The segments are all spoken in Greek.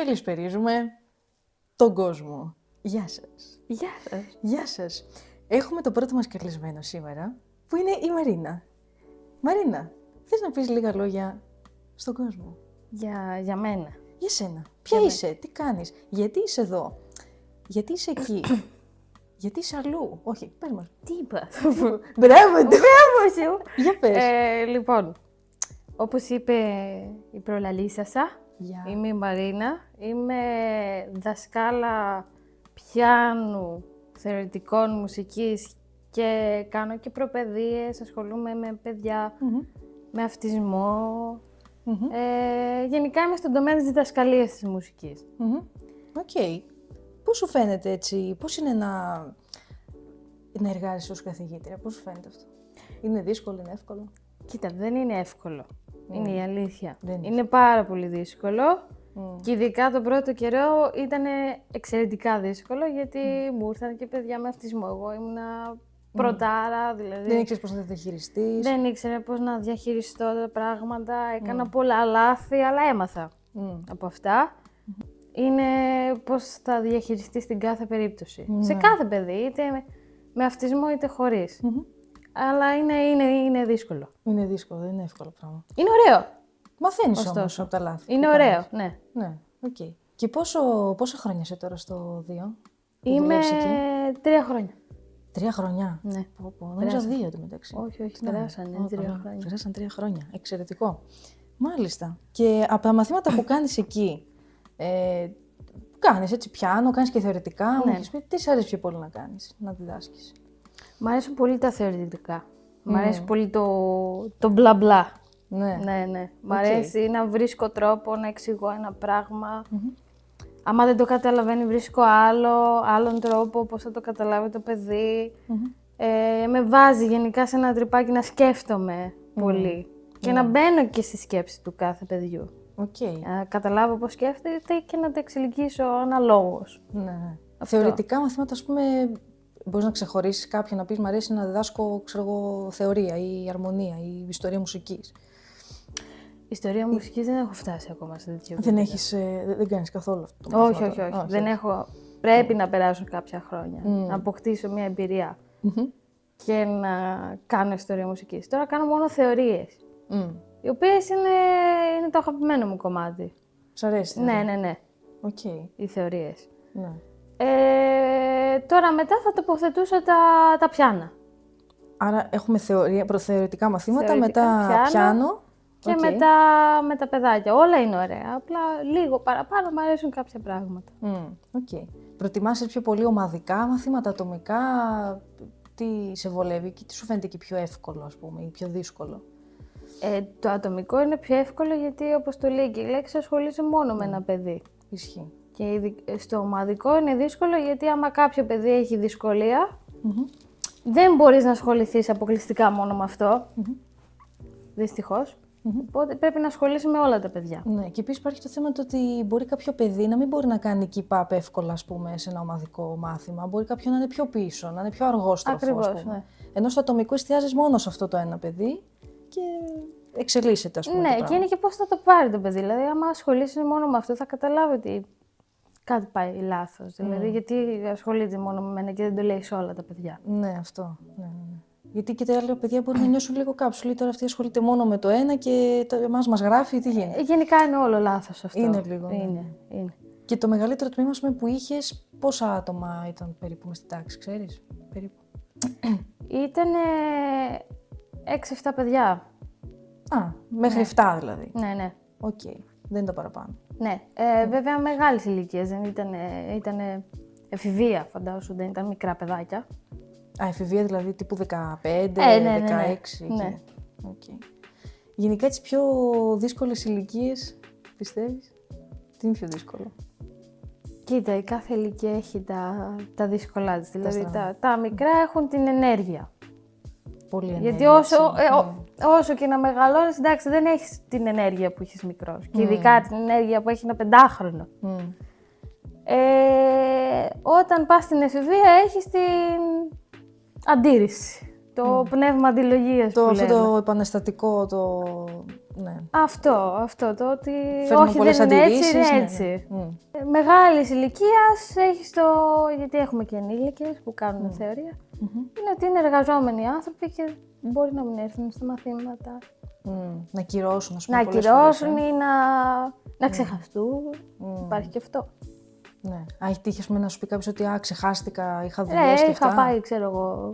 καλησπερίζουμε τον κόσμο. Γεια σας. Γεια σας. Γεια σας. Έχουμε το πρώτο μας καλεσμένο σήμερα, που είναι η Μαρίνα. Μαρίνα, θες να πεις λίγα λόγια στον κόσμο? Για μένα. Για σένα. Ποια είσαι, τι κάνεις, γιατί είσαι εδώ, γιατί είσαι εκεί, γιατί είσαι αλλού. Όχι, πες μας. Τι είπα. Μπράβο, σου. Για πες. Λοιπόν, όπως είπε η προλαλήσασα, Γεια. είμαι η Μαρίνα. Είμαι δασκάλα πιάνου, θεωρητικών, μουσικής και κάνω και προπαιδείες, ασχολούμαι με παιδιά, με αυτισμό. Γενικά είμαι στον τομέα της διδασκαλίας της μουσικής. Οκ. Πώς σου φαίνεται έτσι, πώς είναι να εργάζεσαι ως καθηγήτρια, πώς σου φαίνεται αυτό? Είναι δύσκολο, είναι εύκολο? Κοίτα, δεν είναι εύκολο. Είναι η αλήθεια. Δεν είναι πάρα πολύ δύσκολο. Και ειδικά τον πρώτο καιρό ήταν εξαιρετικά δύσκολο, γιατί μου ήρθαν και παιδιά με αυτισμό. Εγώ ήμουνα πρωτάρα, δηλαδή. Δεν ήξερες πώς να τα διαχειριστείς. Δεν ήξερα πώς να διαχειριστώ τα πράγματα. Έκανα πολλά λάθη, αλλά έμαθα από αυτά. Είναι πώς θα διαχειριστείς την κάθε περίπτωση. Σε κάθε παιδί, είτε με αυτισμό είτε χωρίς. Αλλά είναι δύσκολο. Είναι δύσκολο, δεν είναι εύκολο πράγμα. Είναι ωραίο. Μαθαίνεις όμως από τα λάθη. Είναι ωραίο, ναι. Ναι, οκ. Και πόσα χρόνια είσαι τώρα στο 2? Είμαι 3 χρόνια. 3 χρόνια. Ναι. Νόμιζα 2 εντωμεταξύ. Όχι, περάσανε 3 χρόνια. Περάσαν 3 χρόνια. Εξαιρετικό. Μάλιστα. Και από τα μαθήματα που κάνεις εκεί, κάνεις έτσι πιάνο, κάνεις και θεωρητικά. Μου έχεις πει, τι σ' αρέσει πιο πολύ να κάνεις, να διδάσκεις? Μ' αρέσουν πολύ τα θεωρητικά. Μ' αρέσει πολύ το μπλα μπλα. Ναι. Μ' αρέσει να βρίσκω τρόπο να εξηγώ ένα πράγμα. Άμα δεν το καταλαβαίνει, βρίσκω άλλον τρόπο πώς θα το καταλάβει το παιδί. Με βάζει γενικά σε ένα τρυπάκι να σκέφτομαι πολύ. Και να μπαίνω και στη σκέψη του κάθε παιδιού. Να καταλάβω πώς σκέφτεται και να το εξελικκίσω αναλόγως. Ναι. Θεωρητικά μαθήματα, ας πούμε, μπορείς να ξεχωρίσεις κάποια, να πεις μ' αρέσει να διδάσκω, ξέρω εγώ, θεωρία ή αρμονία ή ιστορία μουσικής. Ιστορία μουσικής δεν έχω φτάσει ακόμα σε τέτοιο επίπεδο. Δεν κάνεις καθόλου αυτό? Όχι. Δεν έχω. Πρέπει να περάσουν κάποια χρόνια, να αποκτήσω μια εμπειρία και να κάνω ιστορία μουσικής. Τώρα κάνω μόνο θεωρίες, οι οποίες είναι το αγαπημένο μου κομμάτι. Σ' αρέσει? Ναι. Οι θεωρίες. Ναι. Τώρα μετά θα τοποθετούσα τα πιάνα. Άρα έχουμε προθεωρητικά μαθήματα, μετά πιάνο. Και μετά με τα παιδάκια. Όλα είναι ωραία. Απλά λίγο παραπάνω μου αρέσουν κάποια πράγματα. Προτιμάσαι πιο πολύ ομαδικά μαθήματα, ατομικά? Τι σε βολεύει και τι σου φαίνεται και πιο εύκολο, ας πούμε, ή πιο δύσκολο? Το ατομικό είναι πιο εύκολο γιατί, όπως το λέει και η λέξη, ασχολείσαι μόνο με ένα παιδί. Ισχύει. Και στο ομαδικό είναι δύσκολο γιατί άμα κάποιο παιδί έχει δυσκολία, δεν μπορείς να ασχοληθείς αποκλειστικά μόνο με αυτό. Δυστυχώς. Οπότε πρέπει να ασχολείσαι με όλα τα παιδιά. Ναι, και επίσης υπάρχει το θέμα το ότι μπορεί κάποιο παιδί να μην μπορεί να κάνει keep up εύκολα, ας πούμε, σε ένα ομαδικό μάθημα. Μπορεί κάποιο να είναι πιο πίσω, να είναι πιο αργόστροφο. Ακριβώς, ναι. Ενώ στο ατομικό εστιάζεις μόνο σε αυτό το ένα παιδί και εξελίσσεται, ας πούμε. Ναι, και είναι και πώς θα το πάρει το παιδί. Δηλαδή, άμα ασχολείσαι μόνο με αυτό, θα καταλάβει ότι κάτι πάει λάθος. Δηλαδή, γιατί ασχολείται μόνο με μένα και δεν το λέει σε όλα τα παιδιά. Ναι, αυτό. Ναι. Γιατί και τα άλλα παιδιά μπορεί να νιώσουν λίγο κάπου. Σου λέει τώρα αυτή ασχολείται μόνο με το ένα και εμάς μας γράφει, τι γίνεται? Γενικά είναι όλο λάθος αυτό. Είναι λίγο. Είναι. Και το μεγαλύτερο τμήμα που είχες, πόσα άτομα ήταν περίπου μες στην τάξη, ξέρεις? Περίπου. Ήτανε 6-7 παιδιά. Μέχρι 7 δηλαδή. Ναι. Οκ. Δεν ήταν παραπάνω. Ναι. Βέβαια μεγάλης ηλικίας, δεν ήτανε εφηβεία, φαντάσου, δεν ήταν μικρά παιδάκια. Εφηβεία δηλαδή τύπου 15, 16. Ναι. Γενικά τις πιο δύσκολες ηλικίες, πιστεύεις? Τι είναι πιο δύσκολο? Κοίτα, η κάθε ηλικία έχει τα δύσκολά της. Δηλαδή τα μικρά έχουν την ενέργεια. Πολύ ενέργεια. Γιατί όσο και να μεγαλώνεις, εντάξει, δεν έχεις την ενέργεια που έχεις μικρός. Και ειδικά την ενέργεια που έχει ένα 5χρονο. Όταν πας στην εφηβεία έχεις την αντίρρηση. Το πνεύμα αντιλογίας που λέμε. Αυτό το επαναστατικό, Ναι. Αυτό το ότι Φέρνουν όχι πολλές δεν είναι έτσι, αντιρρήσεις, είναι ναι, έτσι. ναι. Μεγάλης ηλικίας έχεις γιατί έχουμε και ενήλικες που κάνουν θεωρία, είναι ότι είναι εργαζόμενοι άνθρωποι και μπορεί να μην έρθουν στα μαθήματα. Να κυρώσουν, ας πούμε, Να πολλές κυρώσουν φορές, ή να ξεχαστούν. Υπάρχει και αυτό. Ναι. Έχει τύχει, ας πούμε, να σου πει κάποιος ότι ξεχάστηκα, είχα δουλειές και αυτά. Είχα πάει, ξέρω εγώ,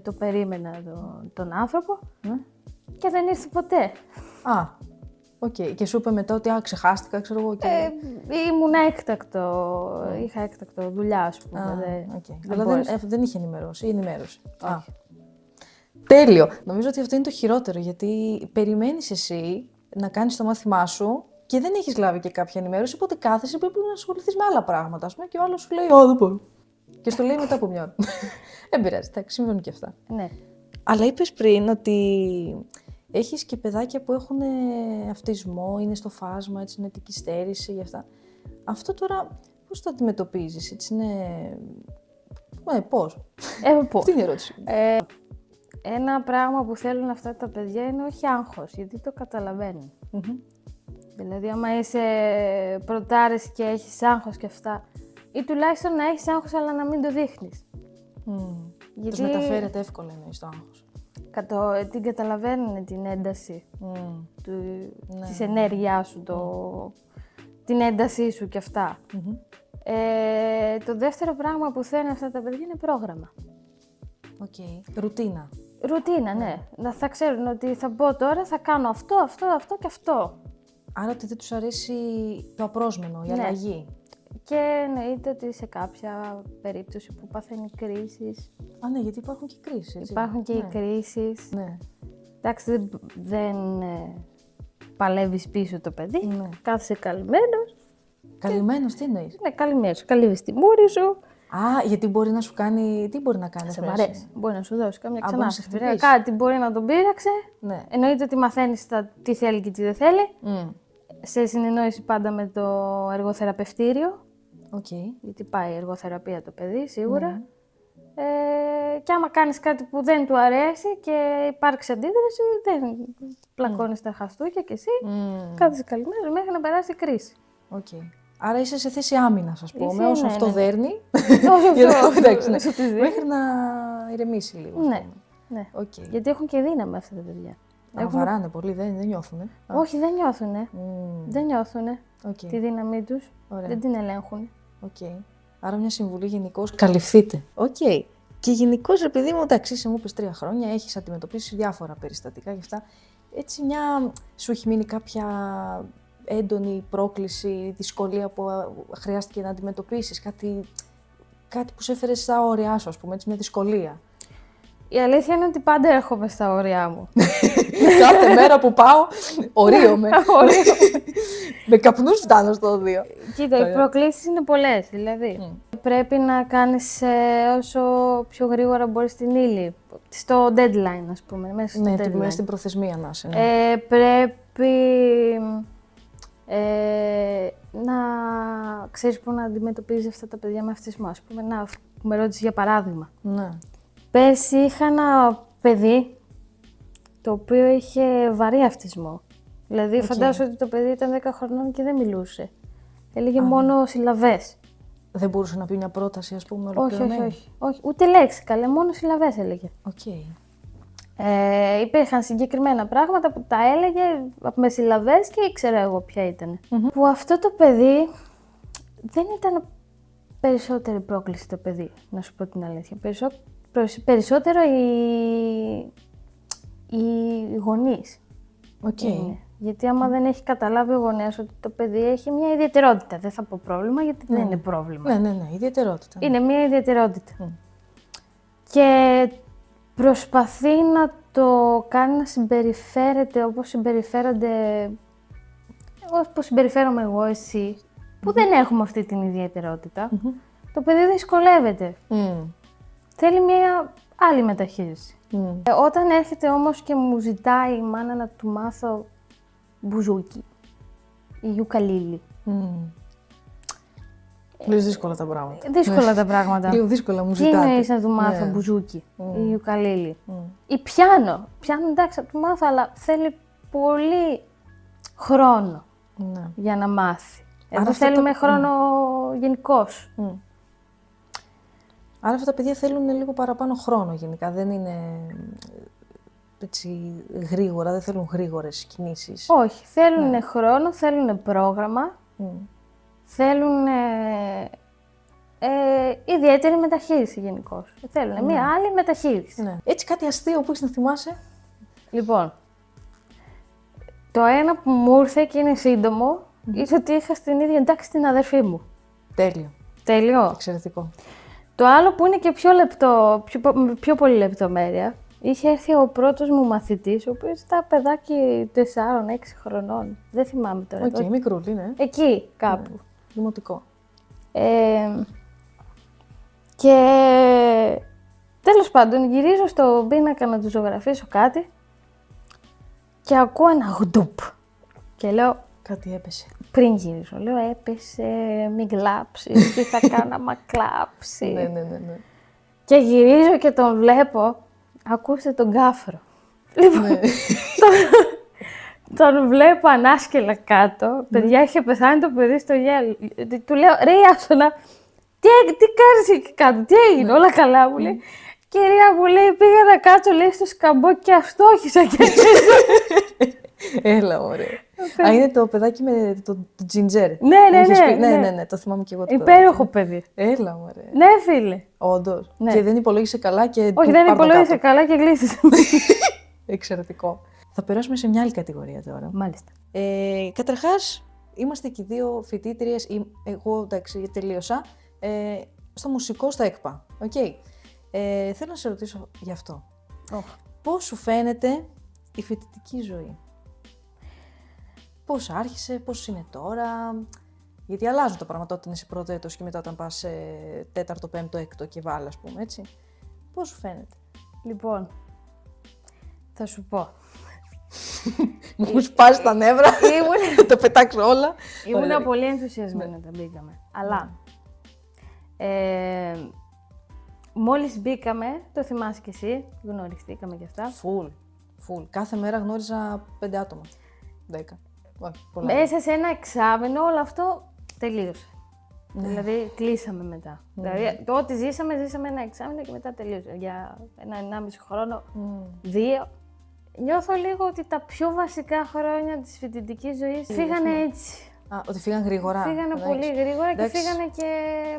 το περίμενα τον άνθρωπο και δεν ήρθε ποτέ. Οκ. Και σου είπε μετά ότι ξεχάστηκα, ξέρω εγώ. Και... ήμουν έκτακτο, είχα έκτακτο δουλειά, ας πούμε. Αλλά δεν είχε ενημερώσει ή ενημέρωσε. Τέλειο. Νομίζω ότι αυτό είναι το χειρότερο, γιατί περιμένεις εσύ να κάνεις το μάθημά σου και δεν έχεις λάβει και κάποια ενημέρωση, οπότε κάθεσαι πρέπει να ασχοληθείς με άλλα πράγματα, ας πούμε, και ο άλλος σου λέει δεν μπορώ. Και στο λέει μετά από μια ώρα. Δεν πειράζει, εντάξει, συμβαίνουν και αυτά. Ναι. Αλλά είπες πριν ότι έχεις και παιδάκια που έχουν αυτισμό, είναι στο φάσμα, έτσι, νοητική στέρηση και αυτά. Αυτό τώρα πώς το αντιμετωπίζεις, έτσι είναι... Πώς. Αυτή είναι η ερώτηση. Ένα πράγμα που θέλουν αυτά τα παιδιά είναι όχι άγχος, γιατί το καταλαβαίνουν. Δηλαδή, άμα είσαι πρωτάρης και έχεις άγχος και αυτά, ή τουλάχιστον να έχεις άγχος αλλά να μην το δείχνεις. Γιατί... Τους μεταφέρεται εύκολα εννοείς το άγχος. Την καταλαβαίνουν την ένταση της ενέργειάς σου, την έντασή σου και αυτά. Το δεύτερο πράγμα που θέλουν αυτά τα παιδιά είναι πρόγραμμα. Ρουτίνα. Ρουτίνα, ναι. Θα ξέρουν ότι θα μπω τώρα, θα κάνω αυτό και αυτό. Άρα ότι δεν τους αρέσει το απρόσμενο, η αλλαγή. Και εννοείται ότι σε κάποια περίπτωση που παθαίνει κρίσεις... Ναι, γιατί υπάρχουν και κρίσεις, έτσι. Υπάρχουν και οι κρίσεις. Ναι. Εντάξει, δεν παλεύεις πίσω το παιδί. Ναι. Κάθεσαι καλυμμένος. Καλυμμένος, τι εννοείς? Ναι, καλυμμένος. Καλύβεις τη μούρη σου. Γιατί μπορεί να σου κάνει... Τι μπορεί να κάνει? Σε βαρέσει. Μπορεί να σου δώσει κάμια ξανά. Κάτι μπορεί να τον πείραξε. Ναι. Εννοείται ότι μαθαίνεις τι θέλει και τι δεν θέλει. Σε συνεννόηση πάντα με το εργοθεραπευτήριο. Γιατί πάει εργοθεραπεία το παιδί, σίγουρα. Ναι. Και άμα κάνεις κάτι που δεν του αρέσει και υπάρξει αντίδραση, δεν πλακώνεις τα χαστούκια κι εσύ. Κάθεσαι καλυμμένος μέχρι να περάσει η κρίση. Άρα είσαι σε θέση άμυνας, ας πούμε, όσο αυτό δέρνει. Μέχρι να ηρεμήσει λίγο. Ναι. Γιατί έχουν και δύναμη αυτά τα παιδιά. Βαράνε πολύ, δεν νιώθουνε. Όχι, δεν νιώθουνε. Δεν νιώθουνε τη δύναμή τους. Δεν την ελέγχουν. Άρα μια συμβουλή γενικώς, καλυφθείτε. Και γενικώς, επειδή μου εντάξει, μου είπες 3 χρόνια, έχεις αντιμετωπίσει διάφορα περιστατικά και αυτά. Έτσι, σου έχει μείνει κάποια έντονη πρόκληση, δυσκολία που χρειάστηκε να αντιμετωπίσεις, κάτι που σε έφερε στα όρια σου, ας πούμε, έτσι, μια δυσκολία? Η αλήθεια είναι ότι πάντα έρχομαι στα όρια μου. Κάθε μέρα που πάω, ορίομαι. Με καπνούς φτάνω στο οδείο. Κοίτα, οι προκλήσεις είναι πολλές, δηλαδή. Πρέπει να κάνεις όσο πιο γρήγορα μπορείς την ύλη. Στο deadline, ας πούμε. Μέσα στην προθεσμία να είσαι. Πρέπει να ξέρεις πού να αντιμετωπίζεις αυτά τα παιδιά με αυτισμό. Ας πούμε, που με ρώτησες για παράδειγμα. Πέρσι είχα ένα παιδί το οποίο είχε βαρύ αυτισμό. Δηλαδή, φαντάζομαι ότι το παιδί ήταν 10 χρονών και δεν μιλούσε. Έλεγε μόνο συλλαβές. Δεν μπορούσε να πει μια πρόταση, ας πούμε, ολοκληρωμένη? Όχι. Ούτε λέξη, καλέ, μόνο συλλαβές έλεγε. Υπήρχαν συγκεκριμένα πράγματα που τα έλεγε με συλλαβές και ήξερα εγώ ποια ήταν. Που αυτό το παιδί δεν ήταν περισσότερη πρόκληση το παιδί, να σου πω την αλήθεια. Περισσότερο οι γονείς. Γιατί άμα δεν έχει καταλάβει ο γονέας ότι το παιδί έχει μια ιδιαιτερότητα, δεν θα πω πρόβλημα γιατί δεν είναι πρόβλημα. Ναι, ιδιαιτερότητα. Είναι μια ιδιαιτερότητα. Και προσπαθεί να το κάνει να συμπεριφέρεται όπως συμπεριφέρομαι εγώ, εσύ, που δεν έχουμε αυτή την ιδιαιτερότητα. Το παιδί δυσκολεύεται. Θέλει μια άλλη μεταχείριση. Όταν έρχεται όμως και μου ζητάει η μάνα να του μάθω μπουζούκι ή ιουκαλίλι. Λες δύσκολα τα πράγματα. Δύσκολα τα πράγματα. Λίγο δύσκολα μου ζητάτε. Τι εννοείς να του μάθω μπουζούκι ή ιουκαλίλι. Ή πιάνο. Πιάνο εντάξει θα του μάθω, αλλά θέλει πολύ χρόνο για να μάθει. Εδώ θέλουμε χρόνο γενικώς. Άρα αυτά τα παιδιά θέλουν λίγο παραπάνω χρόνο γενικά, δεν είναι έτσι γρήγορα, δεν θέλουν γρήγορες κινήσεις. Όχι, θέλουν χρόνο, θέλουν πρόγραμμα, θέλουν ιδιαίτερη μεταχείριση γενικώς. Θέλουν μία άλλη μεταχείριση. Ναι. Έτσι κάτι αστείο που έχεις να θυμάσαι? Λοιπόν, το ένα που μου ήρθε και είναι σύντομο, είναι ότι είχα στην ίδια εντάξει την αδερφή μου. Τέλειο. Τέλειο. Εξαιρετικό. Το άλλο που είναι και πιο λεπτό, πιο πολύ λεπτομέρεια, είχε έρθει ο πρώτος μου μαθητής, ο οποίος ήταν παιδάκι 4-6 χρονών. Δεν θυμάμαι τώρα. Οκ, μικρούλι, ναι. Εκεί κάπου. Δημοτικό. Και τέλος πάντων γυρίζω στον πίνακα να του ζωγραφίσω κάτι και ακούω ένα γντουπ. Και λέω, κάτι έπεσε. Πριν γυρίζω, λέω έπεσε, μην κλάψεις, τι θα κάνω άμα κλάψει. Ναι. Και γυρίζω και τον βλέπω, ακούστε τον κάφρο. Λοιπόν, τον βλέπω ανάσκελα κάτω, παιδιά είχε πεθάνει το παιδί στο γέλιο. Του λέω, ρε Ιάσονα, τι κάνεις εκεί κάτω, τι έγινε, όλα καλά μου λέει. Κυρία μου λέει, πήγα να κάτσω λέει στο σκαμπό και αστόχησα και Έλα, ωραία. Α, είναι το παιδάκι με το τζιντζέρ. Ναι, το θυμάμαι και εγώ. Υπέροχο παιδί. Έλα, ωραία. Ναι, φίλε. Όντως. Ναι. Και δεν υπολόγισε καλά και. Όχι, δεν υπολόγισε καλά και γλίστησε. Εξαιρετικό. Θα περάσουμε σε μια άλλη κατηγορία τώρα. Μάλιστα. Καταρχάς, είμαστε και δύο φοιτήτριες, εγώ εντάξει, τελείωσα, στο μουσικό στα ΕΚΠΑ. Okay. Θέλω να σε ρωτήσω γι' αυτό. Πώς σου φαίνεται η φοιτητική ζωή? Πώς άρχισε, πώς είναι τώρα? Γιατί αλλάζουν τα πράγματα όταν είσαι πρώτο έτος και μετά όταν πας σε τέταρτο, πέμπτο, έκτο και βάλε, ας πούμε, έτσι. Πώς σου φαίνεται? Λοιπόν, θα σου πω. Μου έχουν σπάσει τα νεύρα, θα τα πετάξω όλα. Ήμουν πολύ ενθουσιασμένη όταν μπήκαμε. Αλλά μόλις μπήκαμε, το θυμάσαι κι εσύ, γνωριστήκαμε κι αυτά. Φουλ. Κάθε μέρα γνώριζα 5 άτομα. 10. Όχι, πολλά. Μέσα σε ένα εξάμηνο όλο αυτό τελείωσε. Δηλαδή κλείσαμε μετά. Δηλαδή το ότι ζήσαμε ένα εξάμηνο και μετά τελείωσε. Για 1,5 χρόνο, 2. Νιώθω λίγο ότι τα πιο βασικά χρόνια της φοιτητικής ζωής φύγανε έτσι. Ότι φύγαν γρήγορα. Φύγανε πολύ γρήγορα και φύγανε και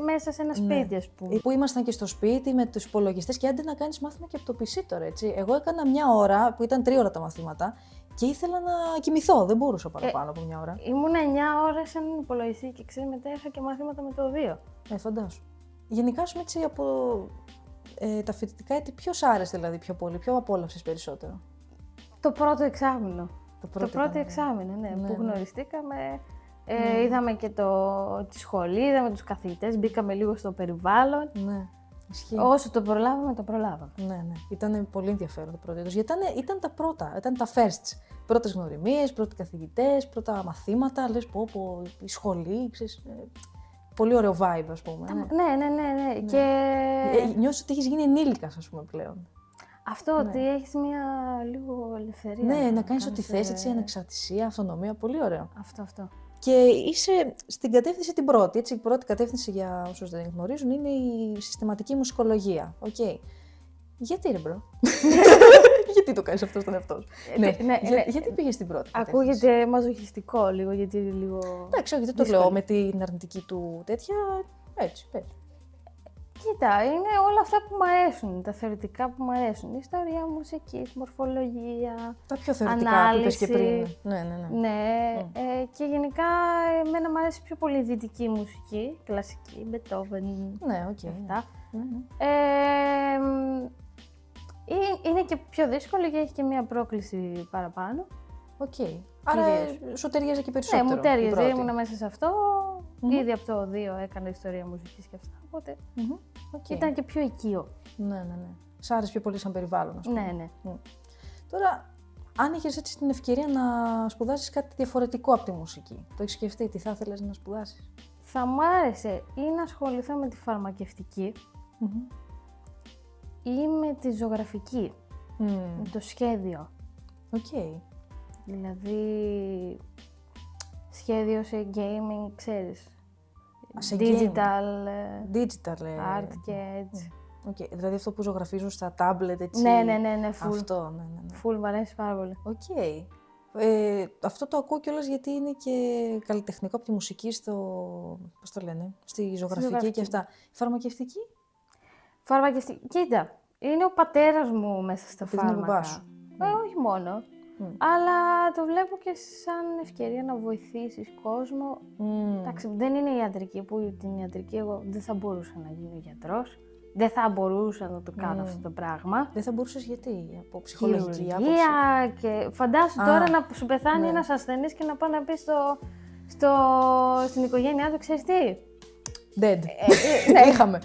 μέσα σε ένα σπίτι, ας πούμε. Που ήμασταν και στο σπίτι με τους υπολογιστές και άντε να κάνεις μάθημα και από το PC τώρα, έτσι. Εγώ έκανα μια ώρα, που ήταν 3 ώρα τα μαθήματα, και ήθελα να κοιμηθώ. Δεν μπορούσα παραπάνω από μια ώρα. Ήμουν 9 ώρες σε έναν υπολογιστή και ξέρεις, μετά είχα και μαθήματα με το 2. Φαντάσου. Γενικά, σου έτσι από τα φοιτητικά έτη, ποιος άρεσε δηλαδή πιο πολύ, ποιο απόλαυσες περισσότερο? Το πρώτο εξάμηνο. Το πρώτο εξάμηνο, ναι, που γνωριστήκαμε. Είδαμε και τη σχολή, είδαμε τους καθηγητές, μπήκαμε λίγο στο περιβάλλον. Ναι, ισχύει. Όσο το προλάβαμε, το προλάβαμε. Ναι. Ήταν πολύ ενδιαφέρον το πρώτο έτος, γιατί ήταν τα πρώτα, ήταν τα firsts. Πρώτες γνωριμίες, πρώτοι καθηγητές, πρώτα μαθήματα, λες πω, η σχολή, ξέρεις, πολύ ωραίο vibe, ας πούμε. Ναι. Και νιώσεις ότι έχεις γίνει ενήλικας, ας πούμε, πλέον. Αυτό, ότι έχεις μια λίγο ελευθερία. Ναι, να κάνεις ό,τι θες, έτσι, ανεξαρτησία, αυτονομία, πολύ ωραίο. Αυτό. Και είσαι στην κατεύθυνση την πρώτη, έτσι, η πρώτη κατεύθυνση για όσους δεν γνωρίζουν είναι η συστηματική μουσικολογία. Okay. Γιατί ρε μπρο? Γιατί το κάνεις αυτό στον εαυτό σου? Γιατί πήγες στην πρώτη κατεύθυνση? Ακούγεται μαζοχιστικό λίγο, γιατί λίγο. Εντάξει, όχι, δεν το λέω με την αρνητική του τέτοια, έτσι, πες. Κοίτα, είναι όλα αυτά που μου αρέσουν, τα θεωρητικά που μου αρέσουν. Ιστορία, μουσική, μορφολογία, τα πιο θεωρητικά ανάλυση. που είπες και πριν. Ναι. Και γενικά εμένα μου αρέσει πιο πολύ η δυτική μουσική, κλασική, Μπετόβεν, αυτά. Είναι και πιο δύσκολο και έχει και μια πρόκληση παραπάνω. Άρα σου ταιριάζει και περισσότερο? Ναι, μου ταιριάζει, ήμουν μέσα σε αυτό. Ήδη από το 2 έκανα ιστορία μουσικής και αυτά, οπότε ήταν και πιο οικείο. Ναι. Σ' άρεσε πιο πολύ σαν περιβάλλον, ας πούμε. Ναι. Τώρα, αν είχες έτσι την ευκαιρία να σπουδάσεις κάτι διαφορετικό από τη μουσική, το έχεις σκεφτεί, τι θα ήθελες να σπουδάσεις? Θα μου άρεσε ή να ασχοληθώ με τη φαρμακευτική ή με τη ζωγραφική, με το σχέδιο. Δηλαδή, σχέδιο σε gaming, ξέρεις. Σε Digital art και έτσι. Okay. Δηλαδή αυτό που ζωγραφίζουν στα tablet, έτσι. Ναι, full. Αυτό, ναι. Full, μου αρέσει πάρα πολύ. Okay. Αυτό το ακούω κιόλας γιατί είναι και καλλιτεχνικό από τη μουσική πώς το λένε, στη ζωγραφική και αυτά. Φαρμακευτική. Κοίτα, είναι ο πατέρας μου μέσα στα φάρμακα. Όχι μόνο. Αλλά το βλέπω και σαν ευκαιρία να βοηθήσεις κόσμο. Εντάξει, δεν είναι ιατρική, που την ιατρική εγώ δεν θα μπορούσα να γίνω γιατρός. Δεν θα μπορούσα να το κάνω αυτό το πράγμα. Δεν θα μπορούσες γιατί, από ψυχολογική άποψη. Και φαντάσου τώρα να σου πεθάνει ένας ασθενής και να πάει να πει στην οικογένειά του, ξέρεις τι. Dead. Είχαμε.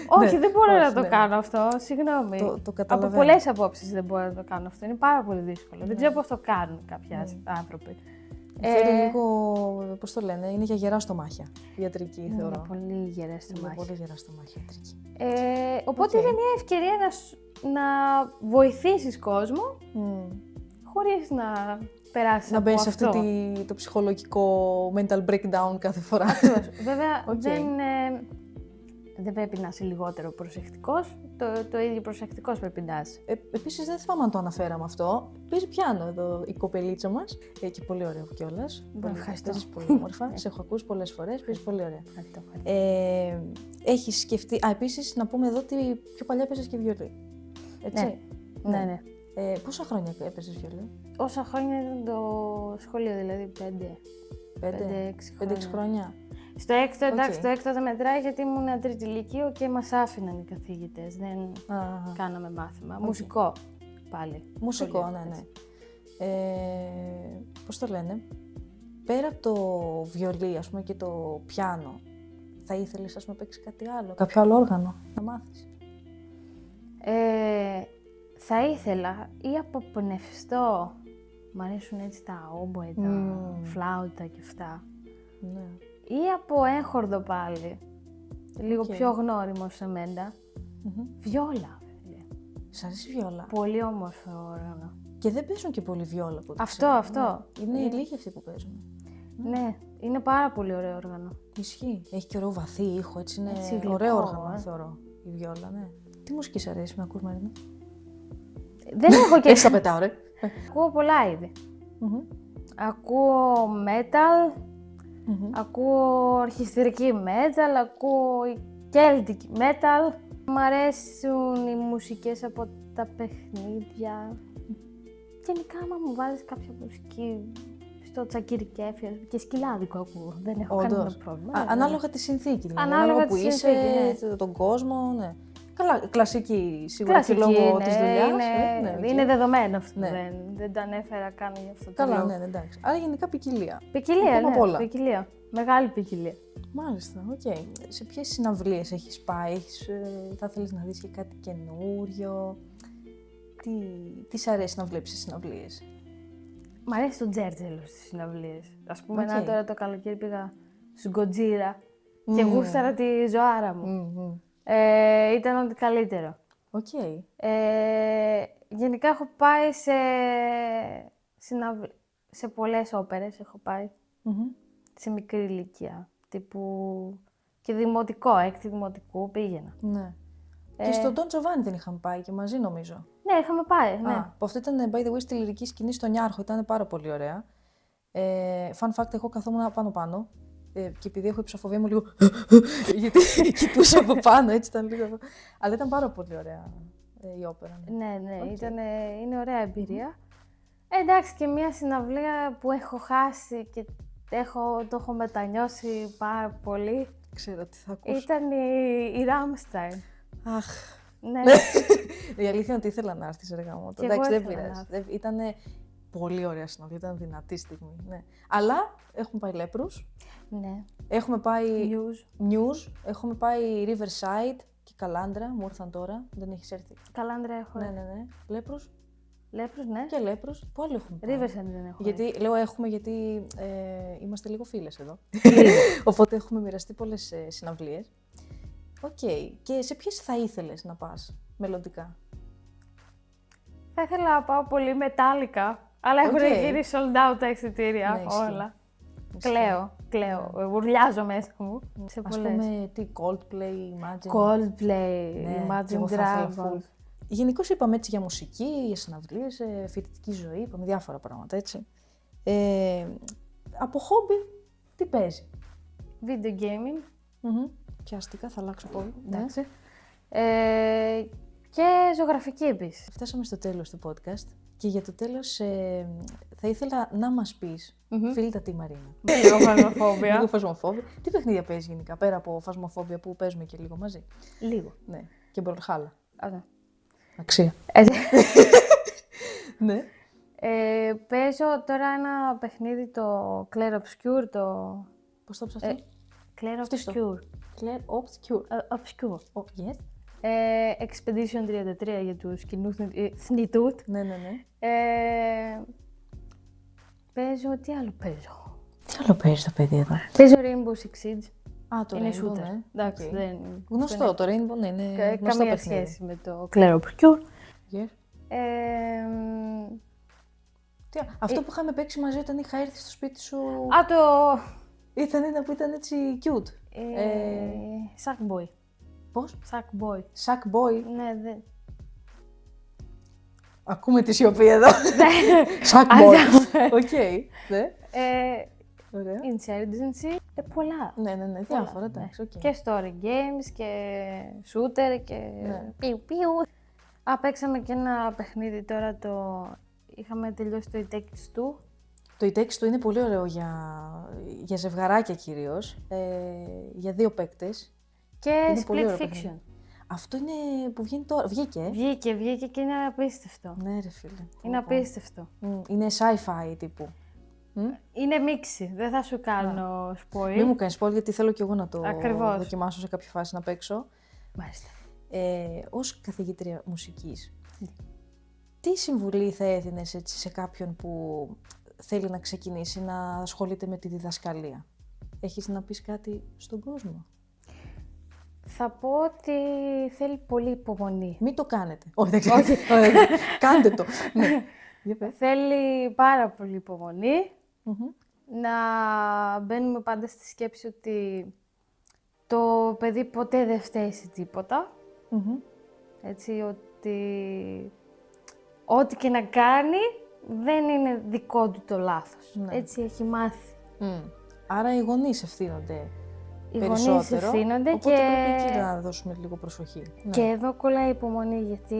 Όχι, δεν μπορώ να το κάνω αυτό, συγγνώμη. Το καταλαβαίνω. Από πολλές απόψεις δεν μπορώ να το κάνω αυτό, είναι πάρα πολύ δύσκολο. Δεν ξέρω πώς το κάνουν κάποιοι άνθρωποι. Φέρει λίγο, πώς το λένε, είναι για γερά στομάχια η ιατρική, θεωρώ. Είναι πολύ γερά στομάχια. Πολύ γερά στομάχια ιατρική. Οπότε είναι μια ευκαιρία να βοηθήσεις κόσμο, χωρίς να περάσεις να από μπεις σε αυτό. το ψυχολογικό mental breakdown κάθε φορά. Βέβαια, δεν πρέπει να είσαι λιγότερο προσεκτικός, το ίδιο προσεκτικός πρέπει να είσαι. Επίσης, δεν θυμάμαι αν το αναφέραμε αυτό. Παίζει πιάνο εδώ η κοπελίτσα μας και πολύ ωραίο κιόλας. Ευχαριστώ. Παίζεις πολύ όμορφα. Σε έχω ακούσει πολλές φορές, παίζεις πολύ ωραία. Έχεις σκεφτεί. Επίσης, να πούμε εδώ ότι πιο παλιά παίζεις και βιολί. Έτσι. Ναι. Πόσα χρόνια έπαιζες βιολί? Όσα χρόνια ήταν το σχολείο, δηλαδή 5-6 χρόνια. Στο έκτο, εντάξει, το έκτο δεν μετράει γιατί ήμουν τρίτη λυκείου και μας άφηναν οι καθηγητές, δεν κάναμε μάθημα. Μουσικό πάλι. Μουσικό, ναι. Πώς το λένε, πέρα από το βιολί, ας πούμε, και το πιάνο, θα ήθελες, ας πούμε, να παίξεις κάτι άλλο, κάποιο άλλο όργανο, να μάθεις? Θα ήθελα ή αποπνευστώ, μ' αρέσουν έτσι τα όμποε, τα φλάουτα και αυτά. Ναι. Ή από έγχορδο πάλι, λίγο πιο γνώριμο σε μένα. Βιόλα. Σ' αρέσει βιόλα? Πολύ όμορφο όργανο. Και δεν παίζουν και πολύ βιόλα από ό,τι Αυτό. Ναι. Είναι λίγοι αυτοί που παίζουν. Ναι, είναι πάρα πολύ ωραίο όργανο. Ισχύει. Έχει και ωραίο βαθύ ήχο, έτσι είναι έτσι, ωραίο όργανο, θεωρώ, η βιόλα, ναι. Τι μουσική σ' αρέσει να ακούς, Μαρίνα? Δεν έχω και... Έτσι τα πετάω, ρε. Ακούω πολλά είδη. Ακούω metal, ακούω ορχιστρική metal, ακούω celtic metal. Μ' αρέσουν οι μουσικές από τα παιχνίδια. Γενικά, άμα μου βάζεις κάποια μουσική στο τσακίρι κέφι και σκυλάδικο ακούω, δεν έχω κανένα πρόβλημα. Ανάλογα τη συνθήκη, δηλαδή. Ανάλογα που είσαι, τον κόσμο, ναι. Καλά, κλασική σίγουρα κλασική, και λόγω της ναι, δουλειάς. είναι δεδομένο αυτό. Ναι. Δεν το ανέφερα καν για αυτό το Καλά, λόγο. ναι, εντάξει. Άρα γενικά ποικιλία. Ποικιλία. Μεγάλη ποικιλία. Μάλιστα, οκ. Σε ποιες συναυλίες έχεις πάει, θα θέλεις να δεις και κάτι καινούριο? Τι σ' αρέσει να βλέπεις σε συναυλίες? Μ' αρέσει το τζέρτζελο στις συναυλίες. Ας πούμε, τώρα το καλοκαίρι πήγα στην Γκοτζίρα και γούσταρα τη ζωάρα μου. Ήταν ό,τι καλύτερο. Γενικά έχω πάει σε πολλές όπερες, έχω πάει σε μικρή ηλικία, τύπου και δημοτικό, έκτη δημοτικού πήγαινα. Ναι. Και στον Ντον Τζοβάνι δεν είχαμε πάει και μαζί, νομίζω. Ναι, είχαμε πάει, ναι. Που αυτό ήταν, by the way, στη λυρική σκηνή στο Νιάρχο, ήταν πάρα πολύ ωραία. Fun fact, εγώ καθόμουν πάνω. Και επειδή έχω υψοφοβία μου λίγο, γιατί κοιτούσα από πάνω, έτσι ήταν λίγο. Αλλά ήταν πάρα πολύ ωραία η όπερα. Ναι, είναι ωραία εμπειρία. Εντάξει, και μια συναυλία που έχω χάσει και το έχω μετανιώσει πάρα πολύ. Ξέρω τι θα ακούσω. Ήταν η Rammstein. Αχ. Ναι. Η αλήθεια είναι ότι ήθελα να έρθεις, ρε γάμο. Εντάξει, δεν πειράζει. Ήταν πολύ ωραία συναυλία, ήταν δυνατή στιγμή. Ναι. Αλλά έχουμε πάει Λέπρους. Ναι. Έχουμε πάει News. Έχουμε πάει Riverside και Καλάντρα. Μου ήρθαν τώρα. Δεν έχεις έρθει? Καλάντρα έχω. Ναι. Λέπρους. Λέπρους, ναι. Και Λέπρους. Πού άλλο έχουμε πάει? Riverside δεν έχω. Γιατί είμαστε λίγο φίλες εδώ. Οπότε έχουμε μοιραστεί πολλές συναυλίες. Και σε ποιες θα ήθελες να πας μελλοντικά? Θα ήθελα να πάω πολύ μετάλλικα, Αλλά έχουν γίνει sold out τα εισιτήρια, Ναι, όλα. Κλαίω. Ουρλιάζω μέσα μου. Ας πούμε, τι, Coldplay, Imagine. Imagine Dragons. Γενικώς είπαμε έτσι για μουσική, για συναυλίες, φοιτητική ζωή, είπαμε διάφορα πράγματα, έτσι. Από χόμπι, τι παίζει? Video gaming. Πιάστηκα, θα αλλάξω χόμπι. Εντάξει. Και ζωγραφική επίσης. Φτάσαμε στο τέλος του podcast και για το τέλος θα ήθελα να μας πεις, φίλτα τι Μαρίνα. Λίγο φασμοφόβια. Λίγο φασμοφόβια. Τι παιχνίδια παίζεις γενικά, πέρα από φασμοφόβια που παίζουμε και λίγο μαζί? Λίγο. Ναι, και μπρολχάλα. Okay. Αξία. Ναι. Παίζω τώρα ένα παιχνίδι, το Clair Obscure, το... Πώς το ψάχνεις? Clair Obscure. Clair Obscure. Obscure. Yes. Expedition 33 για τους κοινούς θνητούτ. Ναι. Παίζω, τι άλλο παίζω? Τι άλλο παίζει το παιδί εδώ? Παίζω Rainbow Six Siege. Το είναι Rainbow, shooter. ναι. Εντάξει, δεν... Γνωστό, το Rainbow, ναι, είναι γνωστό καμία παιχνίδι. σχέση με το Clair Obscure. Yes. Αυτό που είχαμε παίξει μαζί όταν είχα έρθει στο σπίτι σου... Ήταν ένα που ήταν έτσι cute. Sackboy. Πώς? Sackboy. Sackboy. Ναι, Ακούμε τη σιωπή εδώ. Sackboy. Οκ. Ναι. Ωραία. Insurgency. Πολλά. Ναι, διάφορα, εντάξει. Και story games και shooter και πιου. Παίξαμε και ένα παιχνίδι τώρα, είχαμε τελειώσει το It Takes Two. Το It Takes Two είναι πολύ ωραίο για ζευγαράκια κυρίως, για 2 παίκτες. Και είναι Split Fiction. Αυτό είναι που βγαίνει τώρα, βγήκε. Βγήκε και είναι απίστευτο. Ναι ρε φίλε. Είναι απίστευτο. Είναι sci-fi τύπου. Είναι μίξη, δεν θα σου κάνω spoil. Μην μου κάνεις spoil γιατί θέλω και εγώ να το Ακριβώς. δοκιμάσω σε κάποια φάση να παίξω. Μάλιστα. Ως καθηγήτρια μουσικής, τι συμβουλή θα έδινες έτσι σε κάποιον που θέλει να ξεκινήσει να ασχολείται με τη διδασκαλία? Έχεις να πεις κάτι στον κόσμο? Θα πω ότι θέλει πολύ υπομονή. Μην το κάνετε. Όχι. Κάντε το. Ναι. Θέλει πάρα πολύ υπομονή. Να μπαίνουμε πάντα στη σκέψη ότι το παιδί ποτέ δεν φταίει σε τίποτα. Έτσι, ότι ό,τι και να κάνει δεν είναι δικό του το λάθος. Ναι. Έτσι έχει μάθει. Άρα οι γονείς ευθύνονται περισσότερο. Οι γονείς ευθύνονται οπότε πρέπει εκεί να δώσουμε λίγο προσοχή. Και εδώ κολλάει η υπομονή, γιατί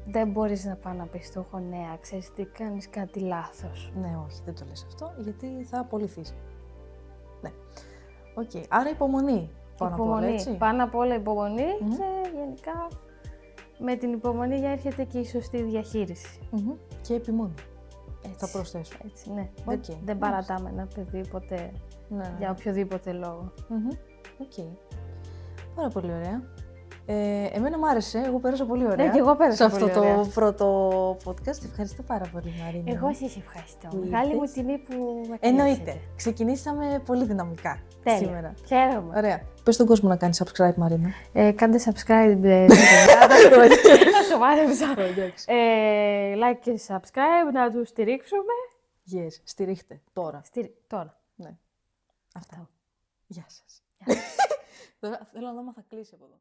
δεν μπορείς να πάω να πεις στο γονέα, ξέρεις τι, κάνεις κάτι λάθος. Ναι, όχι, δεν το λες αυτό, γιατί θα απολυθείς. Ναι. Οκ. Άρα υπομονή. Πάνω απ' όλα, έτσι. Πάνω απ' όλα υπομονή και γενικά με την υπομονή έρχεται και η σωστή διαχείριση. Και επιμονή. Έτσι. Θα προσθέσω. Έτσι, ναι. Δεν παρατάμε ένα παιδί ποτέ για οποιοδήποτε λόγο. Οκ. Πάρα πολύ ωραία. Εμένα μου άρεσε, εγώ πέρασα πολύ ωραία. Ναι, και εγώ πέρασα σε αυτό το πρώτο podcast. Ευχαριστώ πάρα πολύ, Μαρίνα. Εγώ σας ευχαριστώ. Μεγάλη μου τιμή που με εννοείται. Ξεκινήσαμε πολύ δυναμικά σήμερα. Χαίρομαι. Ωραία. Πες στον κόσμο να κάνει subscribe, Μαρίνα. Κάντε subscribe. Σοβάρεψα. Like και subscribe, να τους στηρίξουμε. Yes, στηρίχτε. Τώρα. Τώρα. Ναι. Αυτά. Γεια σας. Θέλω να δω αν θα κλείσει από εδώ.